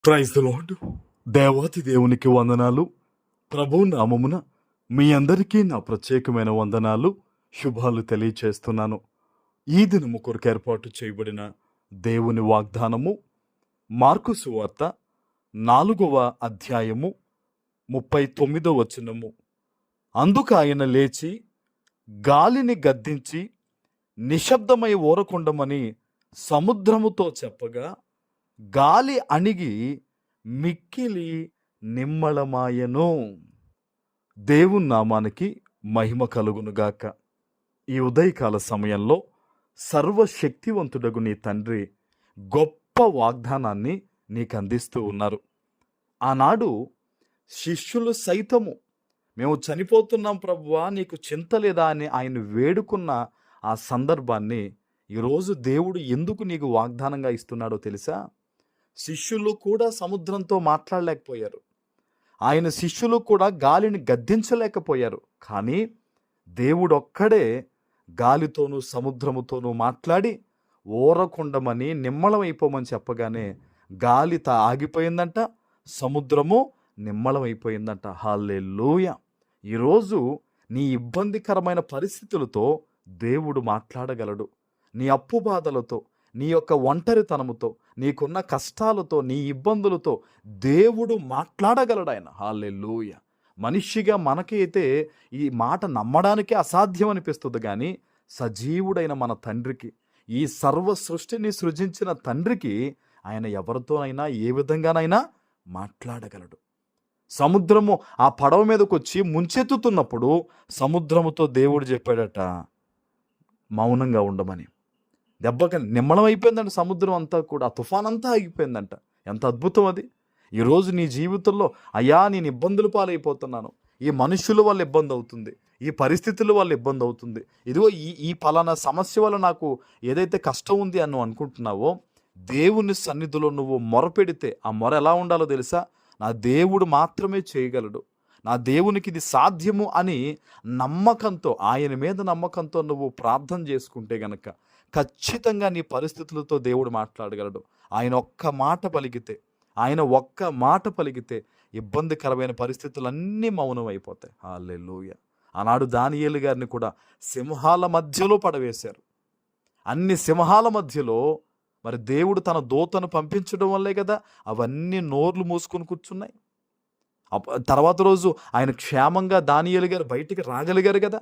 Praise the lord. దేవాతి దేవునికి వందనాలు. ప్రభు నామమున మీ అందరికీ నా ప్రత్యేకమైన వందనాలు, శుభాలు తెలియచేస్తున్నాను. ఈ దినము కొరకు ఏర్పాటు చేయబడిన దేవుని వాగ్దానము మార్కు సువార్త 4వ అధ్యాయము 39వ వచనము. అందుకు ఆయన లేచి గాలిని గద్దించి నిశ్శబ్దమై ఊరకుండమని సముద్రముతో చెప్పగా గాలి అణిగి మిక్కిలి నిమ్మళమాయెను. దేవుని నామానికి మహిమ కలుగునుగాక. ఈ ఉదయకాల సమయంలో సర్వశక్తివంతుడగు నీ తండ్రి గొప్ప వాగ్దానాన్ని నీకు అందిస్తూ ఉన్నారు. ఆనాడు శిష్యులు సైతము మేము చనిపోతున్నాం ప్రభువా, నీకు చింత లేదా అని ఆయన వేడుకున్న ఆ సందర్భాన్ని ఈరోజు దేవుడు ఎందుకు నీకు వాగ్దానంగా ఇస్తున్నాడో తెలుసా? శిష్యులు కూడా సముద్రంతో మాట్లాడలేకపోయారు. ఆయన శిష్యులు కూడా గాలిని గద్దించలేకపోయారు. కానీ దేవుడు ఒక్కడే గాలితోనూ సముద్రముతోనూ మాట్లాడి ఊరకుండమని నిమ్మళమైపోమని చెప్పగానే గాలి ఆగిపోయిందంట, సముద్రము నిమ్మళమైపోయిందంట. హల్లెలూయా. ఈరోజు నీ ఇబ్బందికరమైన పరిస్థితులతో దేవుడు మాట్లాడగలడు. నీ అప్పు బాధలతో, నీ యొక్క ఒంటరితనముతో, నీకున్న కష్టాలతో, నీ ఇబ్బందులతో దేవుడు మాట్లాడగలడు ఆయన. హల్లెలూయా. మనిషిగా మనకైతే ఈ మాట నమ్మడానికే అసాధ్యం అనిపిస్తుంది, కానీ సజీవుడైన మన తండ్రికి, ఈ సర్వ సృష్టిని సృజించిన తండ్రికి ఆయన ఎవరితోనైనా ఏ విధంగానైనా మాట్లాడగలడు. సముద్రము ఆ పడవ మీదకి వచ్చి ముంచెత్తుతున్నప్పుడు సముద్రముతో దేవుడు చెప్పాడట మౌనంగా ఉండమని. దెబ్బకి నిమ్మళం అయిపోయిందంట సముద్రం అంతా కూడా, ఆ తుఫాన్ అంతా ఆగిపోయిందంట. ఎంత అద్భుతం అది! ఈరోజు నీ జీవితంలో అయ్యా నేను ఇబ్బందులు పాలైపోతున్నాను, ఈ మనుషుల వల్ల ఇబ్బంది అవుతుంది, ఈ పరిస్థితుల వల్ల ఇబ్బంది అవుతుంది, ఇదిగో ఈ పలానా సమస్య వల్ల నాకు ఏదైతే కష్టం ఉంది అని నువ్వు అనుకుంటున్నావో, దేవుని సన్నిధిలో నువ్వు మొరపెడితే ఆ మొర ఎలా ఉండాలో తెలుసా? నా దేవుడు మాత్రమే చేయగలడు, నా దేవునికి ఇది సాధ్యము అని నమ్మకంతో, ఆయన మీద నమ్మకంతో నువ్వు ప్రార్థన చేసుకుంటే గనక ఖచ్చితంగా నీ పరిస్థితులతో దేవుడు మాట్లాడగలడు. ఆయన ఒక్క మాట పలికితే ఇబ్బందికరమైన పరిస్థితులన్నీ మౌనం అయిపోతాయి. హల్లెలూయా. ఆనాడు దానియేలు గారిని కూడా సింహాల మధ్యలో పడవేశారు. అన్ని సింహాల మధ్యలో మరి దేవుడు తన దూతను పంపించడం వల్లే కదా అవన్నీ నోర్లు మూసుకొని కూర్చున్నాయి. తర్వాత రోజు ఆయన క్షేమంగా దానియేలు గారు బయటికి రాగలిగారు కదా.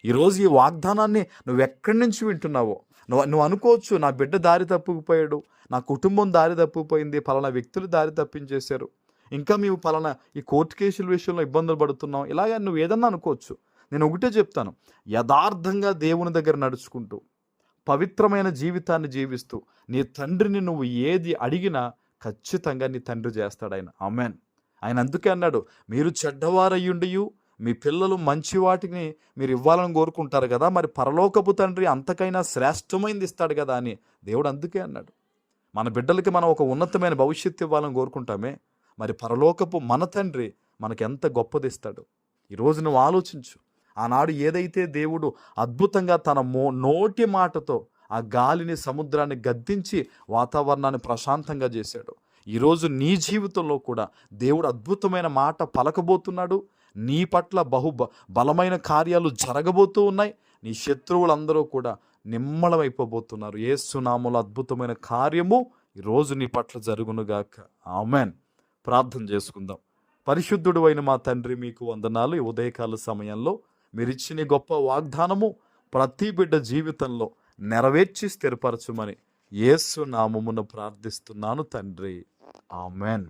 ఈరోజు ఈ వాగ్దానాన్ని నువ్వు ఎక్కడి నుంచి వింటున్నావో, నువ్వు అనుకోవచ్చు, నా బిడ్డ దారి తప్పుకుపోయాడు, నా కుటుంబం దారి తప్పుకుపోయింది, పలానా వ్యక్తులు దారి తప్పించేశారు, ఇంకా మేము పలానా ఈ కోర్టు కేసుల విషయంలో ఇబ్బందులు పడుతున్నాం, ఇలాగా నువ్వు ఏదన్నా అనుకోవచ్చు. నేను ఒకటే చెప్తాను, యథార్థంగా దేవుని దగ్గర నడుచుకుంటూ పవిత్రమైన జీవితాన్ని జీవిస్తూ నీ తండ్రిని నువ్వు ఏది అడిగినా ఖచ్చితంగా నీ తండ్రి చేస్తాడు ఆయన. ఆమేన్. ఆయన అందుకే అన్నాడు, మీరు చెడ్డవారయ్యుండియు మీ పిల్లలు మంచి వాటిని మీరు ఇవ్వాలని కోరుకుంటారు కదా, మరి పరలోకపు తండ్రి అంతకైనా శ్రేష్టమైనది ఇస్తాడు కదా అని దేవుడు అందుకే అన్నాడు. మన బిడ్డలకి మనం ఒక ఉన్నతమైన భవిష్యత్తు ఇవ్వాలని కోరుకుంటామే, మరి పరలోకపు మన తండ్రి మనకి ఎంత గొప్పది ఇస్తాడు. ఈరోజు నువ్వు ఆలోచించు. ఆనాడు ఏదైతే దేవుడు అద్భుతంగా తన నోటి మాటతో ఆ గాలిని సముద్రాన్ని గద్దించి వాతావరణాన్ని ప్రశాంతంగా చేశాడు, ఈరోజు నీ జీవితంలో కూడా దేవుడు అద్భుతమైన మాట పలకబోతున్నాడు. నీ పట్ల బలమైన కార్యాలు జరగబోతూ ఉన్నాయి. నీ శత్రువులందరూ కూడా నిమ్మళమైపోబోతున్నారు. యేసు నామములో అద్భుతమైన కార్యము ఈరోజు నీ పట్ల జరుగునుగాక. ఆమేన్. ప్రార్థన చేసుకుందాం. పరిశుద్ధుడు అయిన మా తండ్రి, మీకు వందనాలు. ఈ ఉదయకాల సమయంలో మీరిచ్చిన గొప్ప వాగ్దానము ప్రతి బిడ్డ జీవితంలో నెరవేర్చి స్థిరపరచుమని యేసు నామమున ప్రార్థిస్తున్నాను తండ్రి. ఆమేన్.